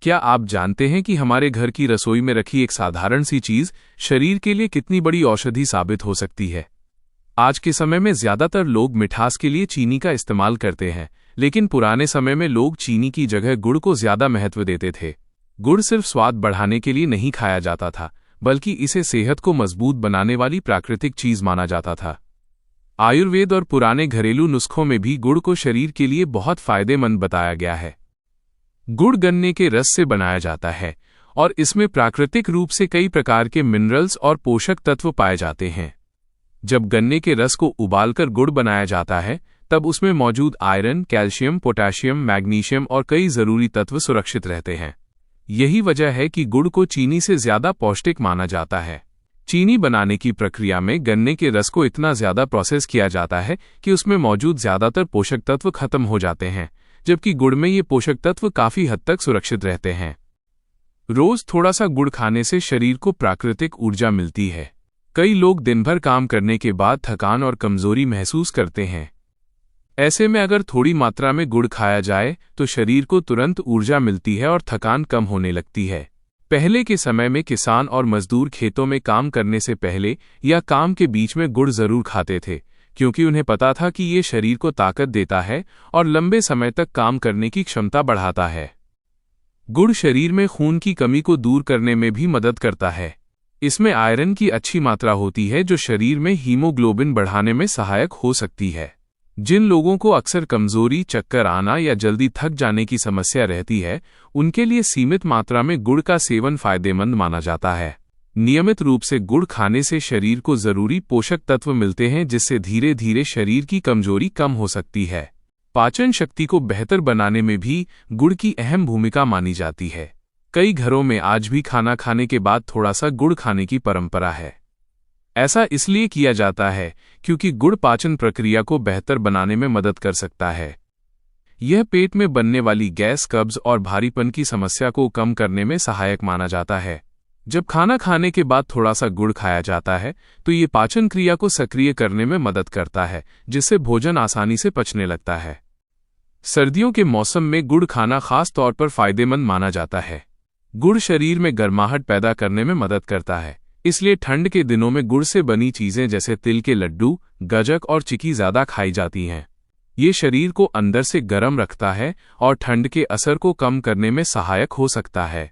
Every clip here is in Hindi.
क्या आप जानते हैं कि हमारे घर की रसोई में रखी एक साधारण सी चीज शरीर के लिए कितनी बड़ी औषधि साबित हो सकती है? आज के समय में ज्यादातर लोग मिठास के लिए चीनी का इस्तेमाल करते हैं, लेकिन पुराने समय में लोग चीनी की जगह गुड़ को ज्यादा महत्व देते थे। गुड़ सिर्फ स्वाद बढ़ाने के लिए नहीं खाया जाता था, बल्कि इसे सेहत को मजबूत बनाने वाली प्राकृतिक चीज माना जाता था। आयुर्वेद और पुराने घरेलू नुस्खों में भी गुड़ को शरीर के लिए बहुत फायदेमंद बताया गया है। गुड़ गन्ने के रस से बनाया जाता है और इसमें प्राकृतिक रूप से कई प्रकार के मिनरल्स और पोषक तत्व पाए जाते हैं। जब गन्ने के रस को उबालकर गुड़ बनाया जाता है, तब उसमें मौजूद आयरन, कैल्शियम, पोटेशियम, मैग्नीशियम और कई जरूरी तत्व सुरक्षित रहते हैं। यही वजह है कि गुड़ को चीनी से ज्यादा पौष्टिक माना जाता है। चीनी बनाने की प्रक्रिया में गन्ने के रस को इतना ज्यादा प्रोसेस किया जाता है कि उसमें मौजूद ज्यादातर पोषक तत्व खत्म हो जाते हैं, जबकि गुड़ में ये पोषक तत्व काफी हद तक सुरक्षित रहते हैं। रोज थोड़ा सा गुड़ खाने से शरीर को प्राकृतिक ऊर्जा मिलती है। कई लोग दिन भर काम करने के बाद थकान और कमजोरी महसूस करते हैं। ऐसे में अगर थोड़ी मात्रा में गुड़ खाया जाए तो शरीर को तुरंत ऊर्जा मिलती है और थकान कम होने लगती है। पहले के समय में किसान और मजदूर खेतों में काम करने से पहले या काम के बीच में गुड़ जरूर खाते थे, क्योंकि उन्हें पता था कि ये शरीर को ताकत देता है और लंबे समय तक काम करने की क्षमता बढ़ाता है। गुड़ शरीर में खून की कमी को दूर करने में भी मदद करता है। इसमें आयरन की अच्छी मात्रा होती है, जो शरीर में हीमोग्लोबिन बढ़ाने में सहायक हो सकती है। जिन लोगों को अक्सर कमजोरी, चक्कर आना या जल्दी थक जाने की समस्या रहती है, उनके लिए सीमित मात्रा में गुड़ का सेवन फायदेमंद माना जाता है। नियमित रूप से गुड़ खाने से शरीर को जरूरी पोषक तत्व मिलते हैं, जिससे धीरे धीरे शरीर की कमजोरी कम हो सकती है। पाचन शक्ति को बेहतर बनाने में भी गुड़ की अहम भूमिका मानी जाती है। कई घरों में आज भी खाना खाने के बाद थोड़ा सा गुड़ खाने की परंपरा है। ऐसा इसलिए किया जाता है क्योंकि गुड़ पाचन प्रक्रिया को बेहतर बनाने में मदद कर सकता है। यह पेट में बनने वाली गैस, कब्ज और भारीपन की समस्या को कम करने में सहायक माना जाता है। जब खाना खाने के बाद थोड़ा सा गुड़ खाया जाता है तो ये पाचन क्रिया को सक्रिय करने में मदद करता है, जिससे भोजन आसानी से पचने लगता है। सर्दियों के मौसम में गुड़ खाना खास तौर पर फायदेमंद माना जाता है। गुड़ शरीर में गर्माहट पैदा करने में मदद करता है, इसलिए ठंड के दिनों में गुड़ से बनी चीजें जैसे तिल के लड्डू, गज्जक और चिकी ज्यादा खाई जाती हैं। ये शरीर को अंदर से गर्म रखता है और ठंड के असर को कम करने में सहायक हो सकता है।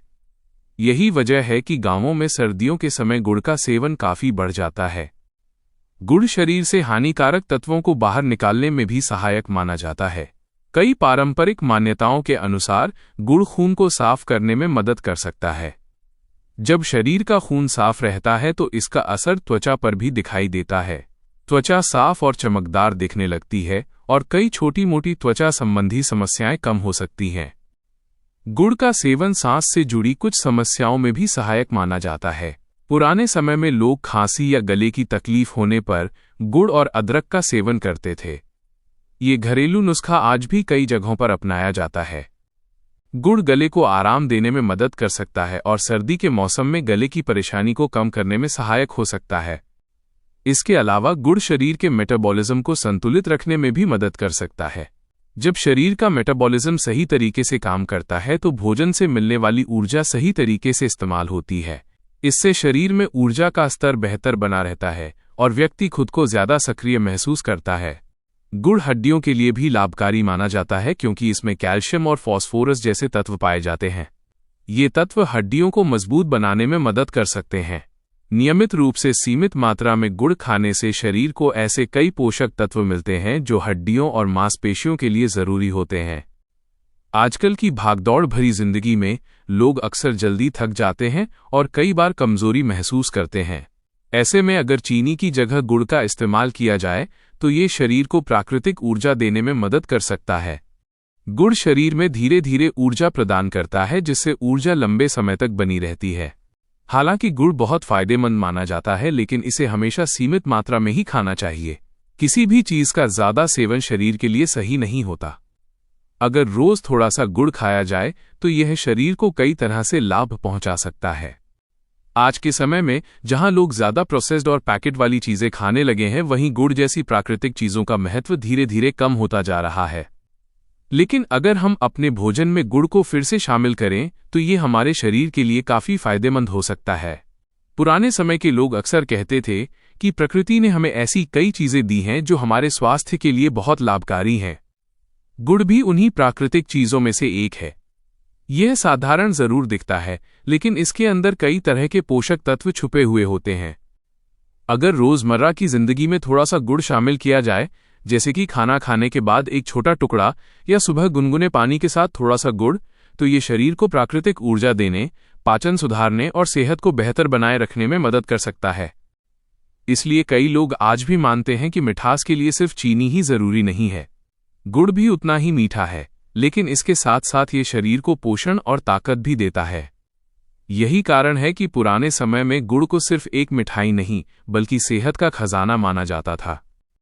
यही वजह है कि गांवों में सर्दियों के समय गुड़ का सेवन काफी बढ़ जाता है। गुड़ शरीर से हानिकारक तत्वों को बाहर निकालने में भी सहायक माना जाता है। कई पारंपरिक मान्यताओं के अनुसार गुड़ खून को साफ करने में मदद कर सकता है। जब शरीर का खून साफ रहता है तो इसका असर त्वचा पर भी दिखाई देता है। त्वचा साफ और चमकदार दिखने लगती है और कई छोटी मोटी त्वचा संबंधी समस्याएं कम हो सकती हैं। गुड़ का सेवन सांस से जुड़ी कुछ समस्याओं में भी सहायक माना जाता है। पुराने समय में लोग खांसी या गले की तकलीफ होने पर गुड़ और अदरक का सेवन करते थे। ये घरेलू नुस्खा आज भी कई जगहों पर अपनाया जाता है। गुड़ गले को आराम देने में मदद कर सकता है और सर्दी के मौसम में गले की परेशानी को कम करने में सहायक हो सकता है। इसके अलावा गुड़ शरीर के मेटाबॉलिज्म को संतुलित रखने में भी मदद कर सकता है। जब शरीर का मेटाबॉलिज्म सही तरीके से काम करता है तो भोजन से मिलने वाली ऊर्जा सही तरीके से इस्तेमाल होती है। इससे शरीर में ऊर्जा का स्तर बेहतर बना रहता है और व्यक्ति खुद को ज्यादा सक्रिय महसूस करता है। गुड़ हड्डियों के लिए भी लाभकारी माना जाता है, क्योंकि इसमें कैल्शियम और फास्फोरस जैसे तत्व पाए जाते हैं। ये तत्व हड्डियों को मजबूत बनाने में मदद कर सकते हैं। नियमित रूप से सीमित मात्रा में गुड़ खाने से शरीर को ऐसे कई पोषक तत्व मिलते हैं जो हड्डियों और मांसपेशियों के लिए जरूरी होते हैं। आजकल की भागदौड़ भरी जिंदगी में लोग अक्सर जल्दी थक जाते हैं और कई बार कमजोरी महसूस करते हैं। ऐसे में अगर चीनी की जगह गुड़ का इस्तेमाल किया जाए तो ये शरीर को प्राकृतिक ऊर्जा देने में मदद कर सकता है। गुड़ शरीर में धीरे धीरे ऊर्जा प्रदान करता है, जिससे ऊर्जा लंबे समय तक बनी रहती है। हालांकि गुड़ बहुत फायदेमंद माना जाता है, लेकिन इसे हमेशा सीमित मात्रा में ही खाना चाहिए। किसी भी चीज का ज्यादा सेवन शरीर के लिए सही नहीं होता। अगर रोज थोड़ा सा गुड़ खाया जाए तो यह शरीर को कई तरह से लाभ पहुंचा सकता है। आज के समय में जहां लोग ज्यादा प्रोसेस्ड और पैकेट वाली चीजें खाने लगे हैं, वहीं गुड़ जैसी प्राकृतिक चीजों का महत्व धीरे धीरे कम होता जा रहा है। लेकिन अगर हम अपने भोजन में गुड़ को फिर से शामिल करें तो ये हमारे शरीर के लिए काफ़ी फायदेमंद हो सकता है। पुराने समय के लोग अक्सर कहते थे कि प्रकृति ने हमें ऐसी कई चीज़ें दी हैं जो हमारे स्वास्थ्य के लिए बहुत लाभकारी हैं। गुड़ भी उन्हीं प्राकृतिक चीज़ों में से एक है। यह साधारण जरूर दिखता है, लेकिन इसके अंदर कई तरह के पोषक तत्व छुपे हुए होते हैं। अगर रोज़मर्रा की जिंदगी में थोड़ा सा गुड़ शामिल किया जाए, जैसे कि खाना खाने के बाद एक छोटा टुकड़ा या सुबह गुनगुने पानी के साथ थोड़ा सा गुड़, तो ये शरीर को प्राकृतिक ऊर्जा देने, पाचन सुधारने और सेहत को बेहतर बनाए रखने में मदद कर सकता है। इसलिए कई लोग आज भी मानते हैं कि मिठास के लिए सिर्फ चीनी ही जरूरी नहीं है। गुड़ भी उतना ही मीठा है, लेकिन इसके साथ साथ ये शरीर को पोषण और ताकत भी देता है। यही कारण है कि पुराने समय में गुड़ को सिर्फ एक मिठाई नहीं, बल्कि सेहत का खजाना माना जाता था।